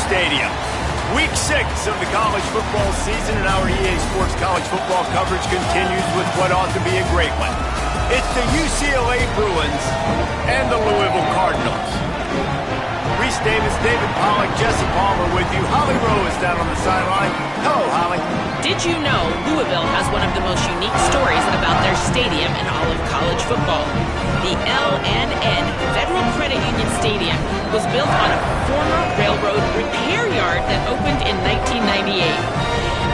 Stadium. Week 6 of the college football season, and our EA Sports college football coverage continues with what ought to be a great one. It's the UCLA Bruins and the Louisville Cardinals. Reese Davis, David Pollack, Jesse Palmer with you. Holly Rowe is down on the sideline. Hello, Holly. Did you know Louisville has one of the most unique stories about their stadium in all of college football? The L&N Federal Credit Union Stadium was built on a former railroad repair yard that opened in 1998.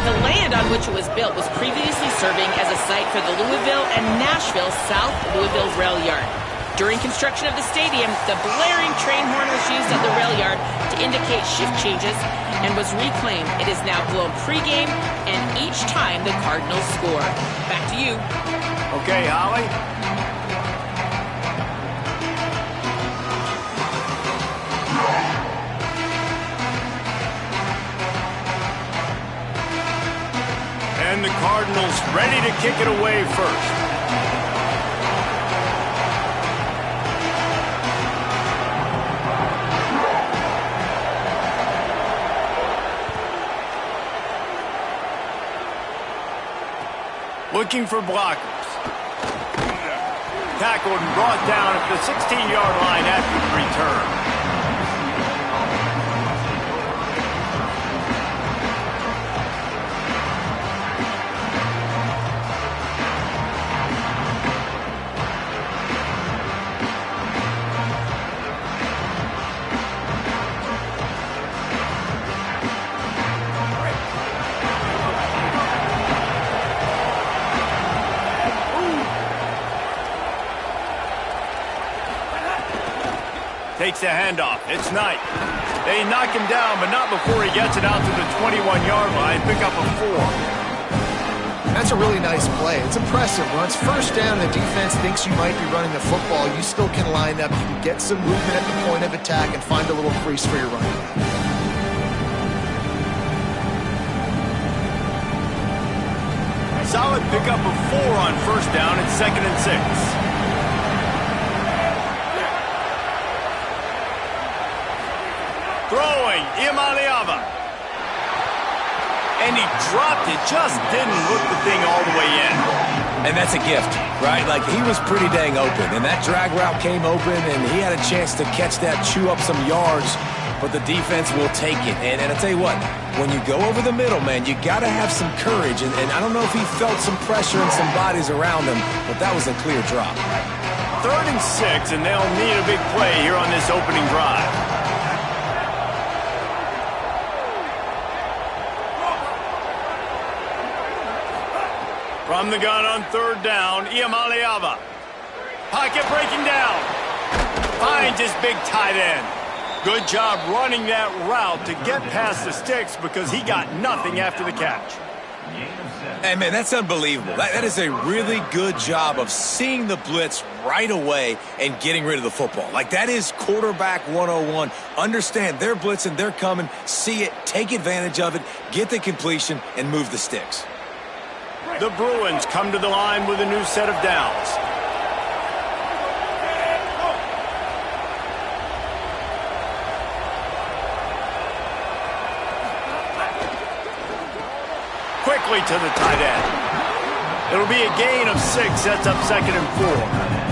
The land on which it was built was previously serving as a site for the Louisville and Nashville South Louisville Rail Yard. During construction of the stadium, the blaring train horn was used at the rail yard to indicate shift changes and was reclaimed. It is now blown pregame and each time the Cardinals score. Back to you. Okay, Holly. And the Cardinals ready to kick it away first. Looking for blockers. Tackled and brought down at the 16-yard line after the return. Takes the handoff. It's Knight. They knock him down, but not before he gets it out to the 21-yard line. Pick up a 4. That's a really nice play. It's impressive. When it's first down and the defense thinks you might be running the football, you still can line up. You can get some movement at the point of attack and find a little crease for your running back. Solid pickup of 4 on first down. It's 2nd and 6. Throwing, Imaliava. And he dropped it, just didn't look the thing all the way in. And that's a gift, right? Like, he was pretty dang open, and that drag route came open, and he had a chance to catch that, chew up some yards, but the defense will take it. And I'll tell you what, when you go over the middle, man, you got to have some courage, and I don't know if he felt some pressure and some bodies around him, but that was a clear drop. 3rd and 6, and they'll need a big play here on this opening drive. From the gun on 3rd down, Iamaleava. Pocket breaking down. Finds his big tight end. Good job running that route to get past the sticks because he got nothing after the catch. Hey, man, that's unbelievable. That is a really good job of seeing the blitz right away and getting rid of the football. Like, that is quarterback 101. Understand they're blitzing, they're coming, see it, take advantage of it, get the completion, and move the sticks. The Bruins come to the line with a new set of downs. Quickly to the tight end. It'll be a gain of 6, sets up 2nd and 4.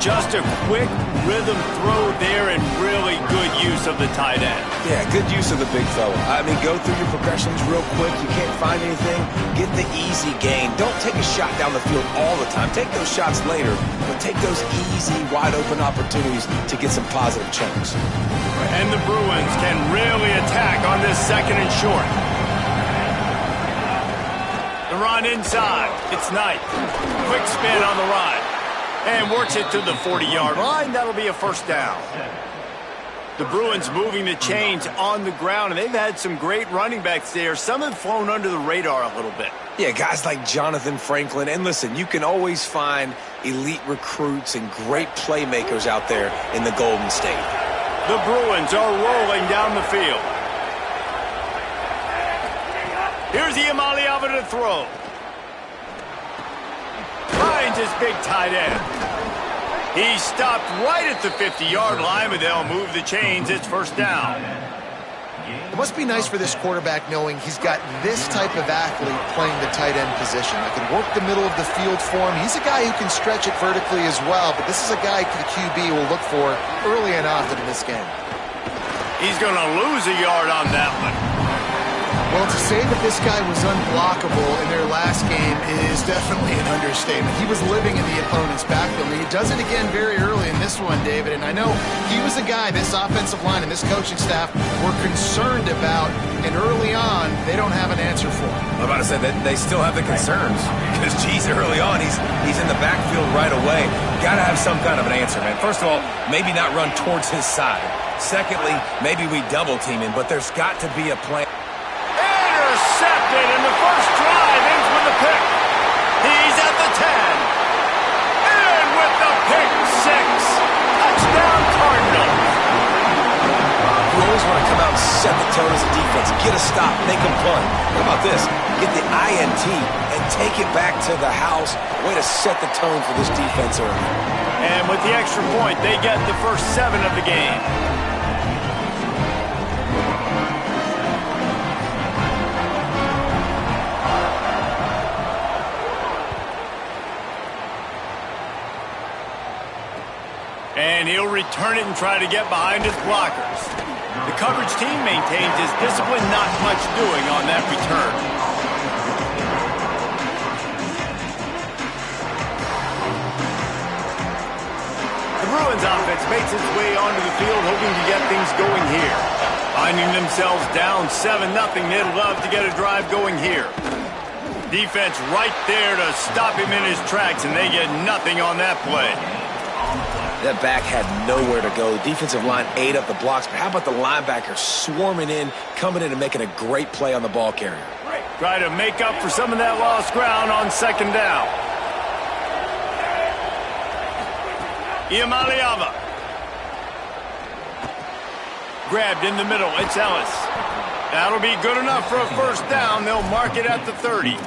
Just a quick rhythm throw there and really good use of the tight end. Yeah, good use of the big fella. I mean, go through your progressions real quick. You can't find anything. Get the easy gain. Don't take a shot down the field all the time. Take those shots later, but take those easy, wide-open opportunities to get some positive chunks. And the Bruins can really attack on this 2nd and short. The run inside. It's Knight. Quick spin on the run. And works it to the 40-yard line. That'll be a first down. The Bruins moving the chains on the ground, and they've had some great running backs there. Some have flown under the radar a little bit. Yeah, guys like Jonathan Franklin. And listen, you can always find elite recruits and great playmakers out there in the Golden State. The Bruins are rolling down the field. Here's Iamaleava to throw. Finds his big tight end. He stopped right at the 50-yard line, but they'll move the chains. It's first down. It must be nice for this quarterback knowing he's got this type of athlete playing the tight end position. That can work the middle of the field for him. He's a guy who can stretch it vertically as well, but this is a guy the QB will look for early and often in this game. He's going to lose a yard on that one. Well, to say that this guy was unblockable in their last game is definitely an understatement. He was living in the opponent's backfield, and he does it again very early in this one, David. And I know he was a guy this offensive line and this coaching staff were concerned about, and early on, they don't have an answer for him. I'm about to say that they still have the concerns because, geez, early on, he's in the backfield right away. Got to have some kind of an answer, man. First of all, maybe not run towards his side. Secondly, maybe we double team him, but there's got to be a plan. Intercepted, and the first drive ends with a pick. He's at the 10. And with the pick six. Touchdown Cardinals. You always want to come out and set the tone as a defense. Get a stop, make a punt. How about this? Get the INT and take it back to the house. Way to set the tone for this defense early. And with the extra point, they get the first 7 of the game. And he'll return it and try to get behind his blockers. The coverage team maintains his discipline, not much doing on that return. The Bruins offense makes its way onto the field, hoping to get things going here. Finding themselves down 7-0, they'd love to get a drive going here. Defense right there to stop him in his tracks, and they get nothing on that play. That back had nowhere to go. The defensive line ate up the blocks, but how about the linebacker swarming in, coming in and making a great play on the ball carrier? Try to make up for some of that lost ground on second down. Iamaleava. Grabbed in the middle. It's Ellis. That'll be good enough for a first down. They'll mark it at the 30.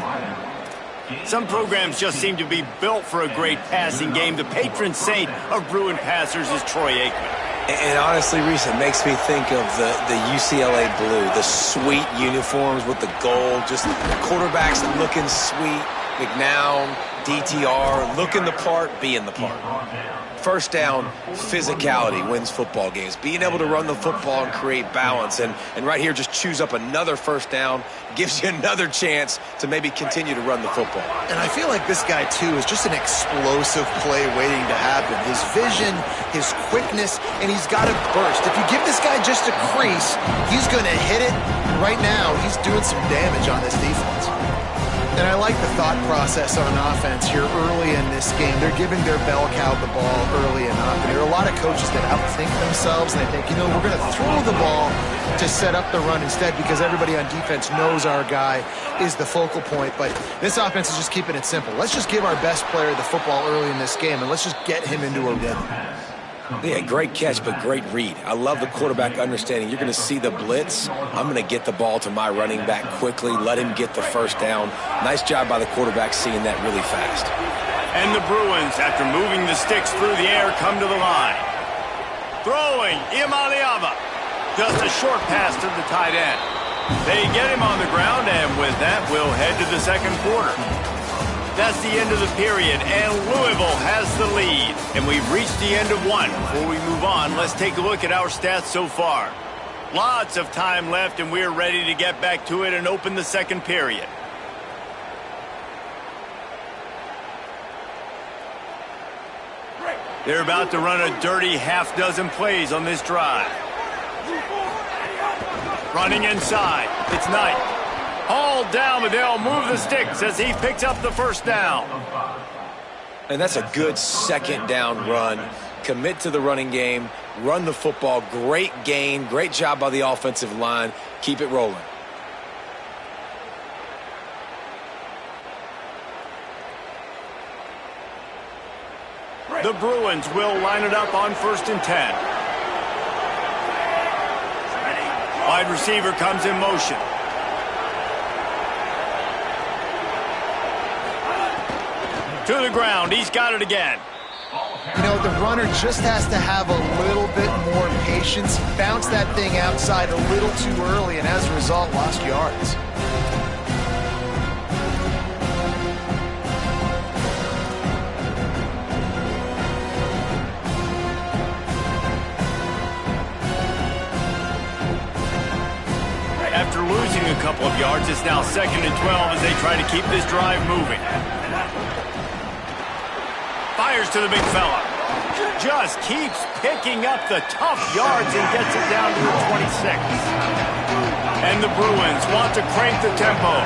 Some programs just seem to be built for a great passing game. The patron saint of Bruin passers is Troy Aikman. And honestly, Reese, it makes me think of the UCLA blue, the sweet uniforms with the gold, just the quarterbacks looking sweet, McNown, DTR, looking the part, being the part. First down, physicality wins football games. Being able to run the football and create balance. And right here, just choose up another first down, gives you another chance to maybe continue to run the football. And I feel like this guy, too, is just an explosive play waiting to happen. His vision, his quickness, and he's got a burst. If you give this guy just a crease, he's going to hit it. And right now, he's doing some damage on this defense. And I like the thought process on offense here early in this game. They're giving their bell cow the ball early and often. There are a lot of coaches that outthink themselves, and they think, you know, we're going to throw the ball to set up the run instead because everybody on defense knows our guy is the focal point. But this offense is just keeping it simple. Let's just give our best player the football early in this game, and let's just get him into a rhythm. Yeah, great catch, but great read. I love the quarterback understanding. You're going to see the blitz. I'm going to get the ball to my running back quickly, let him get the first down. Nice job by the quarterback seeing that really fast. And the Bruins, after moving the sticks through the air, come to the line. Throwing, Iamaleava. Just a short pass to the tight end. They get him on the ground, and with that, we'll head to the second quarter. That's the end of the period, and Louisville has the lead. And we've reached the end of one. Before we move on, let's take a look at our stats so far. Lots of time left, and we're ready to get back to it and open the second period. They're about to run a dirty half-dozen plays on this drive. Running inside. It's Knight. Hauled down, but they'll move the sticks as he picks up the first down. And that's a good second down run. Commit to the running game, run the football. Great gain, great job by the offensive line. Keep it rolling. The Bruins will line it up on 1st and 10. Wide receiver comes in motion. To the ground. He's got it again. You know, the runner just has to have a little bit more patience, bounce that thing outside a little too early, and as a result, lost yards. After losing a couple of yards, it's now 2nd and 12 as they try to keep this drive moving. Fires to the big fella. Just keeps picking up the tough yards and gets it down to the 26. And the Bruins want to crank the tempo.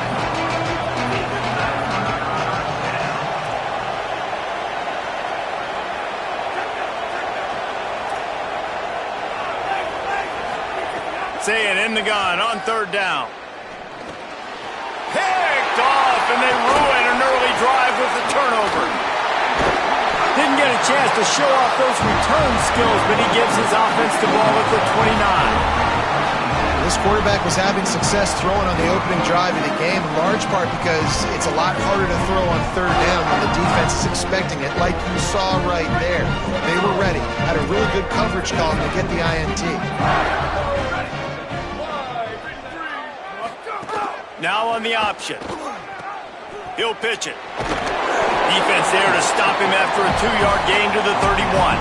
Saying in the gun on 3rd down. Picked off, and they ruin an early drive with the turnover. Didn't get a chance to show off those return skills, but he gives his offense the ball at the 29. This quarterback was having success throwing on the opening drive of the game, in large part because it's a lot harder to throw on 3rd down when the defense is expecting it, like you saw right there. They were ready, had a really good coverage call to get the INT. Now on the option. He'll pitch it. Defense there to stop him after a 2-yard gain to the 31.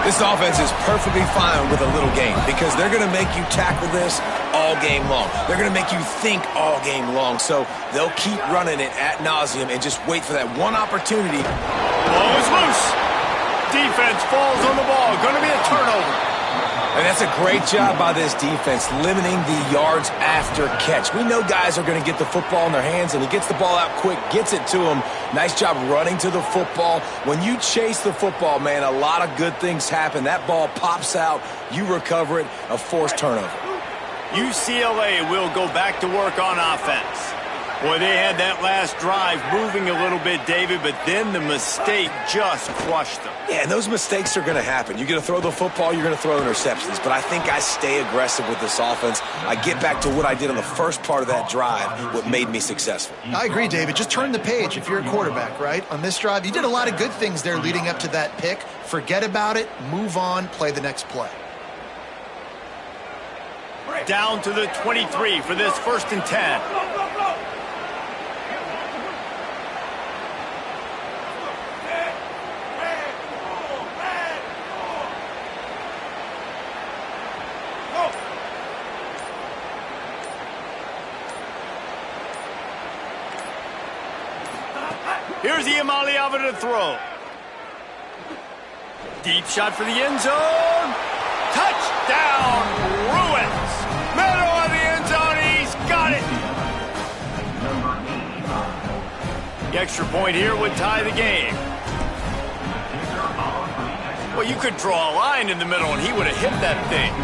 This offense is perfectly fine with a little gain because they're going to make you tackle this all game long. They're going to make you think all game long. So they'll keep running it ad nauseum and just wait for that one opportunity. Ball is loose. Defense falls on the ball. Going to be a turnover. And that's a great job by this defense, limiting the yards after catch. We know guys are going to get the football in their hands, and he gets the ball out quick, gets it to them. Nice job running to the football. When you chase the football, man, a lot of good things happen. That ball pops out, you recover it, a forced turnover. UCLA will go back to work on offense. Boy, they had that last drive moving a little bit, David, but then the mistake just crushed them. Yeah, and those mistakes are going to happen. You're going to throw the football, you're going to throw interceptions. But I think I stay aggressive with this offense. I get back to what I did on the first part of that drive, what made me successful. I agree, David. Just turn the page if you're a quarterback, right? On this drive, you did a lot of good things there leading up to that pick. Forget about it, move on, play the next play. Down to the 23 for this 1st and 10. Here's Iamaleava to throw. Deep shot for the end zone. Touchdown, Bruins. Middle of the end zone, he's got it. The extra point here would tie the game. Well, you could draw a line in the middle, and he would have hit that thing.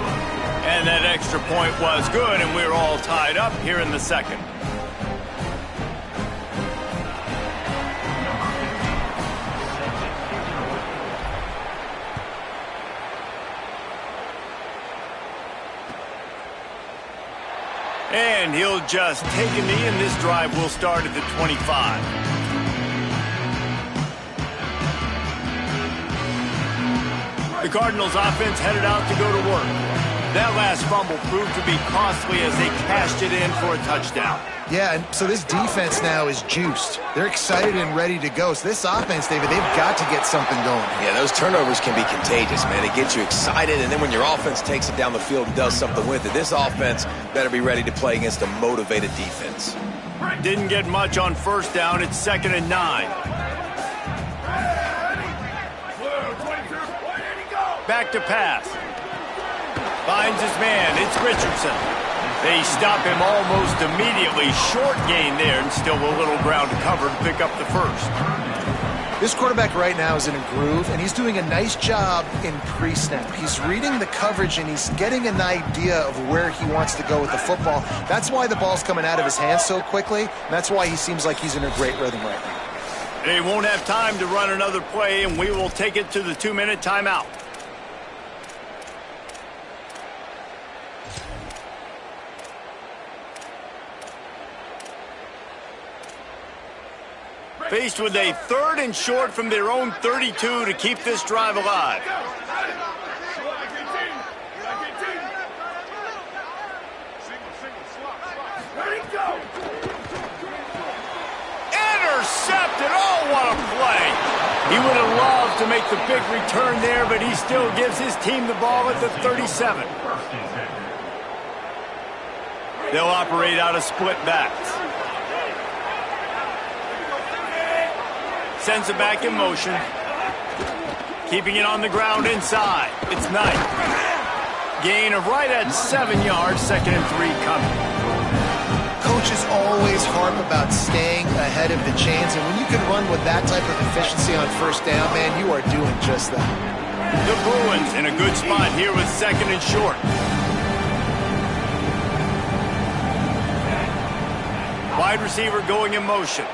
And that extra point was good, and we're all tied up here in the 2nd. And he'll just take a knee, and this drive will start at the 25. The Cardinals offense headed out to go to work. That last fumble proved to be costly as they cashed it in for a touchdown. Yeah, and so this defense now is juiced. They're excited and ready to go. So this offense, David, they've got to get something going. Yeah, those turnovers can be contagious, man. It gets you excited, and then when your offense takes it down the field and does something with it, this offense better be ready to play against a motivated defense. Didn't get much on 1st down. It's 2nd and 9. Back to pass. Finds his man. It's Richardson. They stop him almost immediately. Short gain there, and still a little ground to cover to pick up the 1st. This quarterback right now is in a groove, and he's doing a nice job in pre-snap. He's reading the coverage, and he's getting an idea of where he wants to go with the football. That's why the ball's coming out of his hands so quickly, and that's why he seems like he's in a great rhythm right now. They won't have time to run another play, and we will take it to the 2-minute timeout. Faced with a 3rd and short from their own 32 to keep this drive alive. Intercepted. Oh, what a play. He would have loved to make the big return there, but he still gives his team the ball at the 37. They'll operate out of split backs. Sends it back in motion. Keeping it on the ground inside. It's Knight. Gain of right at 7 yards. 2nd and 3 coming. Coaches always harp about staying ahead of the chains, and when you can run with that type of efficiency on 1st down, man, you are doing just that. The Bruins in a good spot here with 2nd and short. Wide receiver going in motion.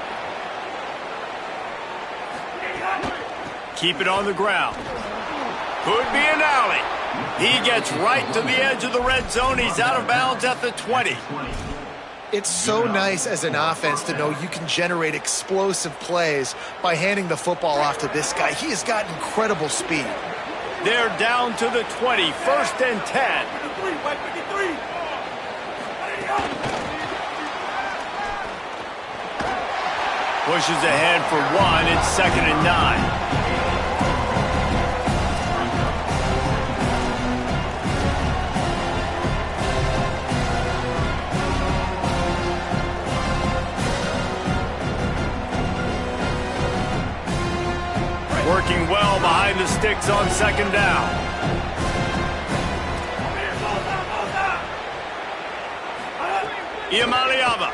Keep it on the ground. Could be an alley. He gets right to the edge of the red zone. He's out of bounds at the 20. It's so nice as an offense to know you can generate explosive plays by handing the football off to this guy. He has got incredible speed. They're down to the 20, 1st and 10. Pushes ahead for 1. It's 2nd and 9. Working well behind the sticks on 2nd down. Iamaleava.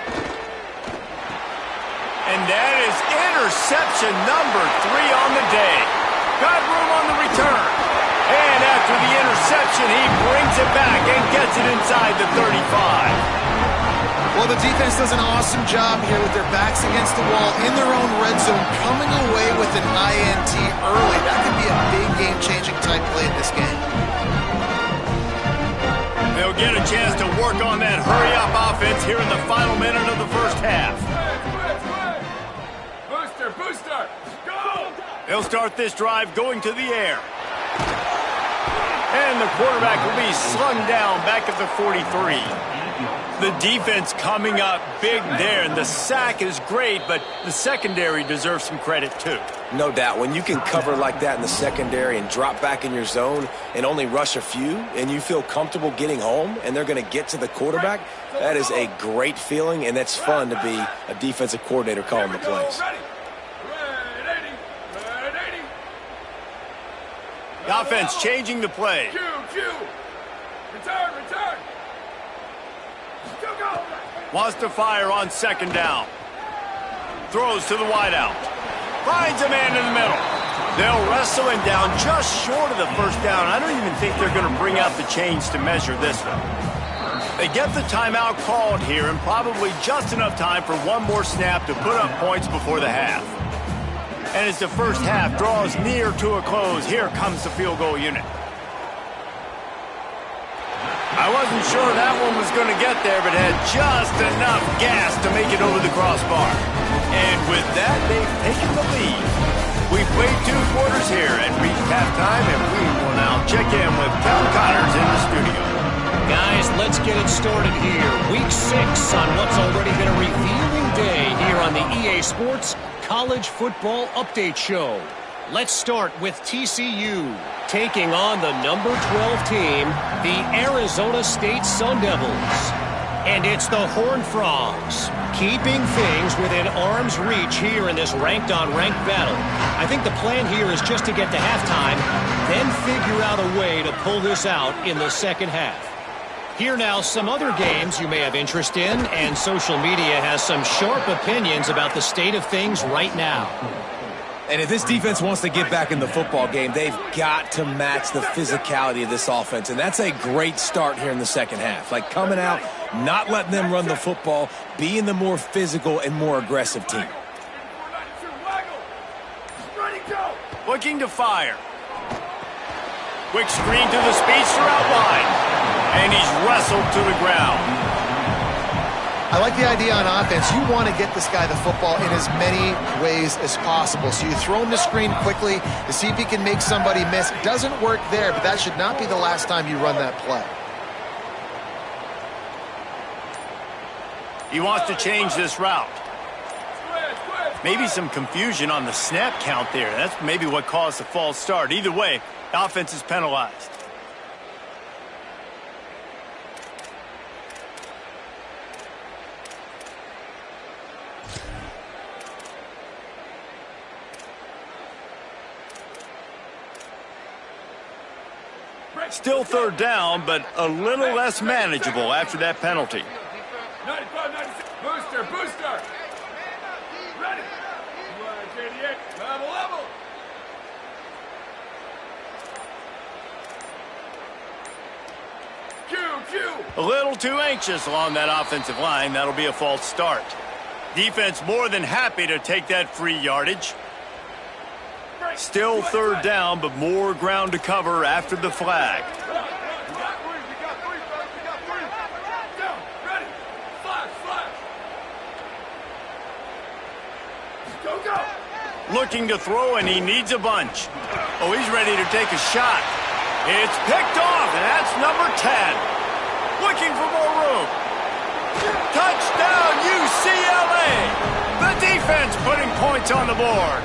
And that is interception number 3 on the day. Got room on the return. And after the interception, he brings it back and gets it inside the 35. Well, the defense does an awesome job here with their backs against the wall in their own red zone, coming away with an INT early. That could be a big game-changing type play in this game. They'll get a chance to work on that hurry-up offense here in the final minute of the 1st half. Booster, go! They'll start this drive going to the air. And the quarterback will be slung down back at the 43. The defense coming up big there, and the sack is great, but the secondary deserves some credit too. No doubt. When you can cover like that in the secondary and drop back in your zone and only rush a few, and you feel comfortable getting home, and they're going to get to the quarterback, that is a great feeling, and it's fun to be a defensive coordinator calling the plays. The offense changing the play. Return. Wants to fire on 2nd down. Throws to the wideout. Finds a man in the middle. They'll wrestle him down just short of the 1st down. I don't even think they're going to bring out the chains to measure this one. They get the timeout called here, and probably just enough time for one more snap to put up points before the half. And as the 1st half draws near to a close, here comes the field goal unit. I wasn't sure that one was going to get there, but had just enough gas to make it over the crossbar. And with that, they've taken the lead. We've played 2 quarters here and reached halftime, and we will now check in with Cal Connors in the studio. Guys, let's get it started here. Week 6 on what's already been a revealing day here on the EA Sports College Football Update Show. Let's start with TCU taking on the number 12 team, the Arizona State Sun Devils. And it's the Horned Frogs keeping things within arm's reach here in this ranked-on-ranked battle. I think the plan here is just to get to halftime, then figure out a way to pull this out in the 2nd half. Here now, some other games you may have interest in, and social media has some sharp opinions about the state of things right now. And if this defense wants to get back in the football game, they've got to match the physicality of this offense. And that's a great start here in the 2nd half. Like coming out, not letting them run the football, being the more physical and more aggressive team. Looking to fire. Quick screen to the speedster out wide. And he's wrestled to the ground. I like the idea on offense. You want to get this guy the football in as many ways as possible. So you throw him the screen quickly to see if he can make somebody miss. Doesn't work there, but that should not be the last time you run that play. He wants to change this route. Maybe some confusion on the snap count there. That's maybe what caused the false start. Either way, the offense is penalized. Still third down, but a little less manageable after that penalty. 95, 96. Booster. Ready. 88. Level. Q. A little too anxious along that offensive line. That'll be a false start. Defense more than happy to take that free yardage. Still third down, but more ground to cover after the flag. Looking to throw, and he needs a bunch. Oh, he's ready to take a shot. It's picked off, and that's number 10. Looking for more room. Touchdown, UCLA! The defense putting points on the board.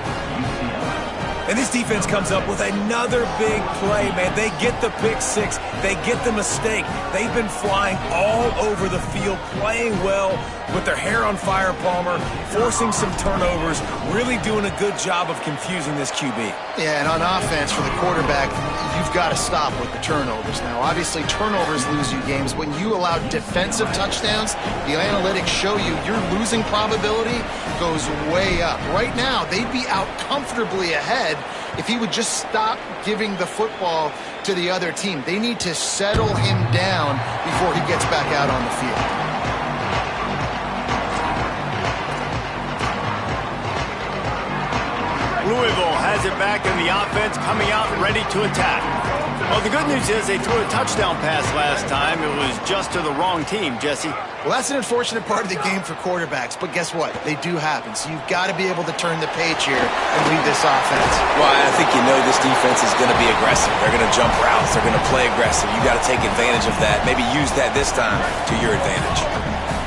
And this defense comes up with another big play, man. They get the pick six. They get the mistake. They've been flying all over the field, playing well with their hair on fire, Palmer, forcing some turnovers, really doing a good job of confusing this QB. Yeah, and on offense for the quarterback, you've got to stop with the turnovers. Now, obviously, turnovers lose you games. When you allow defensive touchdowns, the analytics show you your losing probability goes way up. Right now, they'd be out comfortably ahead if he would just stop giving the football to the other team. They need to settle him down before he gets back out on the field. Louisville has it back in the offense, coming out ready to attack. Well, the good news is they threw a touchdown pass last time. It was just to the wrong team, Jesse. Well, that's an unfortunate part of the game for quarterbacks, but guess what? They do happen. So you've got to be able to turn the page here and lead this offense. Well, I think you know this defense is going to be aggressive. They're going to jump routes. They're going to play aggressive. You got to take advantage of that. Maybe use that this time to your advantage.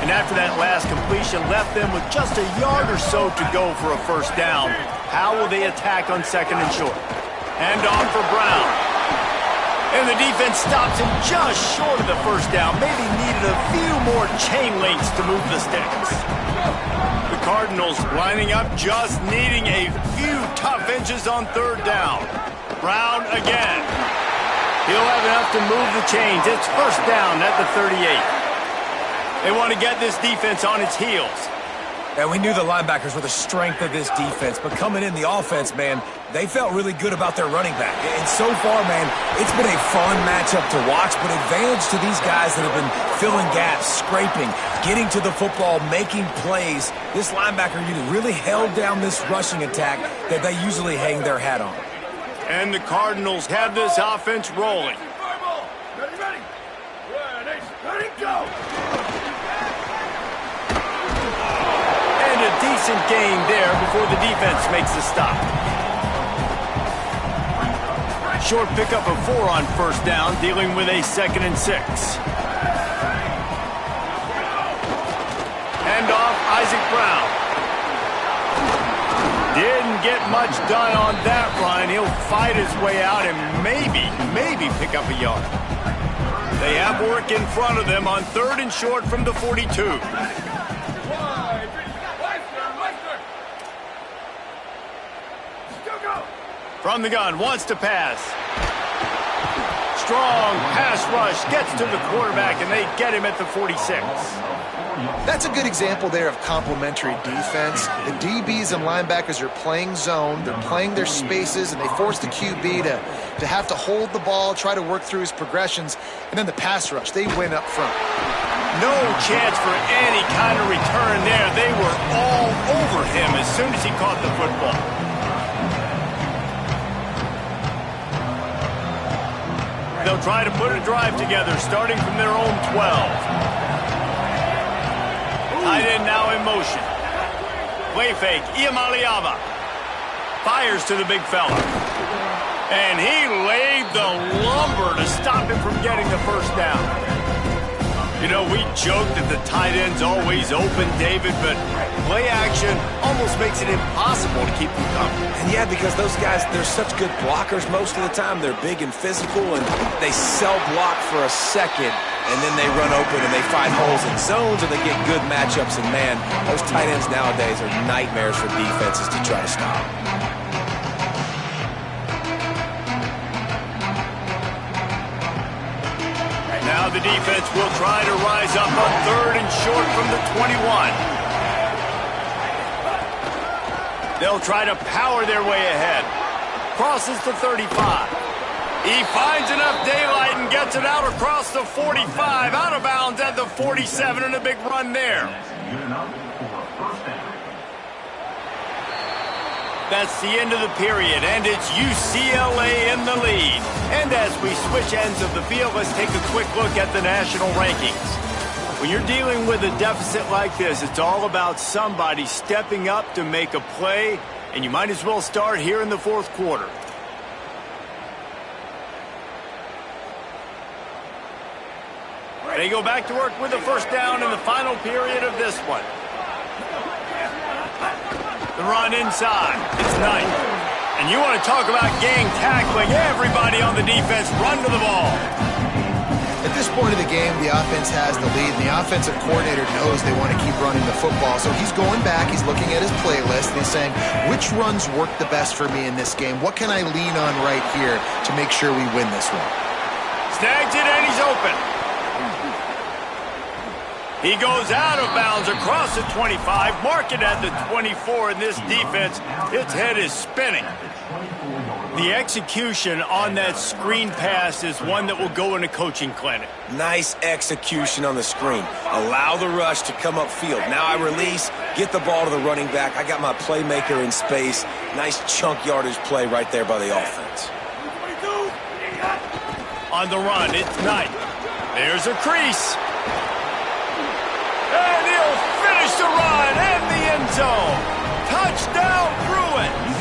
And after that last completion, left them with just a yard or so to go for a first down. How will they attack on second and short? Hand off for Brown. And the defense stops him just short of the first down. Maybe needed a few more chain links to move the sticks. The Cardinals lining up, just needing a few tough inches on third down. Brown again. He'll have enough to move the chains. It's first down at the 38. They want to get this defense on its heels. And we knew the linebackers were the strength of this defense, but coming in the offense, man, they felt really good about their running back. And so far, man, it's been a fun matchup to watch, but advantage to these guys that have been filling gaps, scraping, getting to the football, making plays. This linebacker unit really held down this rushing attack that they usually hang their hat on. And the Cardinals have this offense rolling. Ready. Ready, go. And a decent gain there before the defense makes the stop. Short pickup of 4 on first down, dealing with a 2nd and 6. Hand off, Isaac Brown. Didn't get much done on that run. He'll fight his way out and maybe pick up a yard. They have work in front of them on 3rd and short from the 42. From the gun, wants to pass. Strong pass rush, gets to the quarterback, and they get him at the 46. That's a good example there of complementary defense. The DBs and linebackers are playing zone, they're playing their spaces, and they force the QB to have to hold the ball, try to work through his progressions, and then the pass rush, they win up front. No chance for any kind of return there. They were all over him as soon as he caught the football. They'll try to put a drive together, starting from their own 12. Tight end now in motion. Play fake, Iamaleava. Fires to the big fella. And he laid the lumber to stop him from getting the first down. You know, we joke that the tight end's always open, David, but play action almost makes it impossible to keep them coming. And yeah, because those guys, they're such good blockers most of the time. They're big and physical, and they sell block for a second, and then they run open and they find holes in zones, and they get good matchups. And man, those tight ends nowadays are nightmares for defenses to try to stop. Now the defense will try to rise up on 3rd and short from the 21. They'll try to power their way ahead. Crosses the 35. He finds enough daylight and gets it out across the 45. Out of bounds at the 47, and a big run there. That's the end of the period, and it's UCLA in the lead. And as we switch ends of the field, let's take a quick look at the national rankings. When you're dealing with a deficit like this, it's all about somebody stepping up to make a play, and you might as well start here in the 4th quarter. They go back to work with the first down in the final period of this one. The run inside. It's Knight. And you want to talk about gang tackling. Everybody on the defense run to the ball. At this point of the game, the offense has the lead, and the offensive coordinator knows they want to keep running the football. So he's going back, he's looking at his playlist, and he's saying, which runs work the best for me in this game? What can I lean on right here to make sure we win this one? Snags it, and he's open. He goes out of bounds across the 25, mark it at the 24, and this defense, its head is spinning. The execution on that screen pass is one that will go in a coaching clinic. Nice execution on the screen. Allow the rush to come upfield. Now I release, get the ball to the running back. I got my playmaker in space. Nice chunk yardage play right there by the offense. On the run, it's Knight. There's a crease. And he'll finish the run and the end zone. Touchdown, Bruins.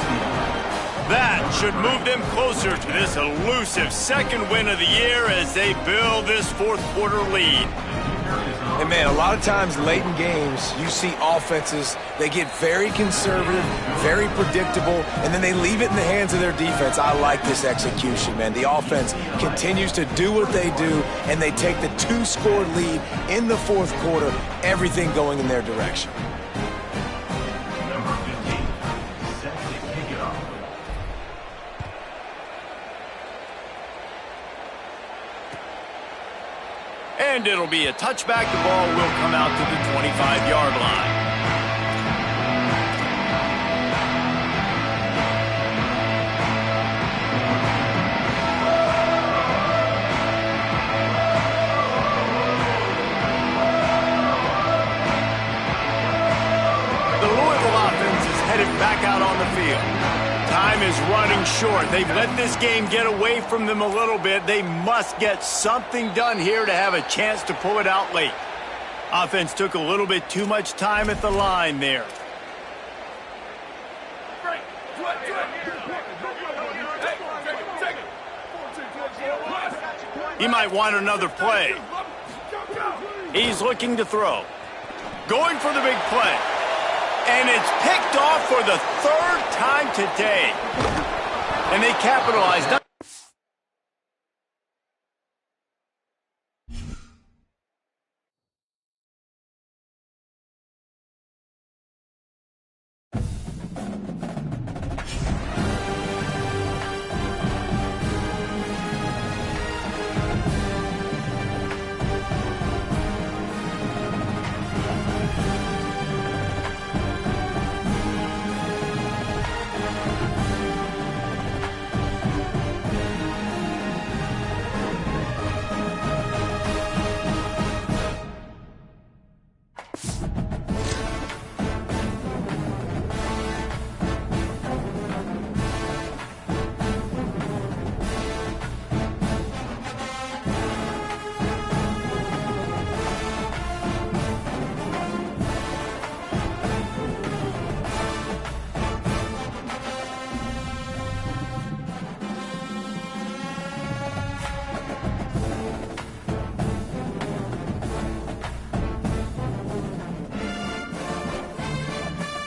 That should move them closer to this elusive second win of the year as they build this 4th quarter lead. And man, a lot of times late in games, you see offenses, they get very conservative, very predictable, and then they leave it in the hands of their defense. I like this execution, man. The offense continues to do what they do, and they take the 2-score lead in the 4th quarter, everything going in their direction. And it'll be a touchback. The ball will come out to the 25-yard line. The Louisville offense is headed back out on the field. Time is running short. They've let this game get away from them a little bit. They must get something done here to have a chance to pull it out late. Offense took a little bit too much time at the line there. He might want another play. He's looking to throw. Going for the big play. And it's picked off for the 3rd time today. And they capitalized.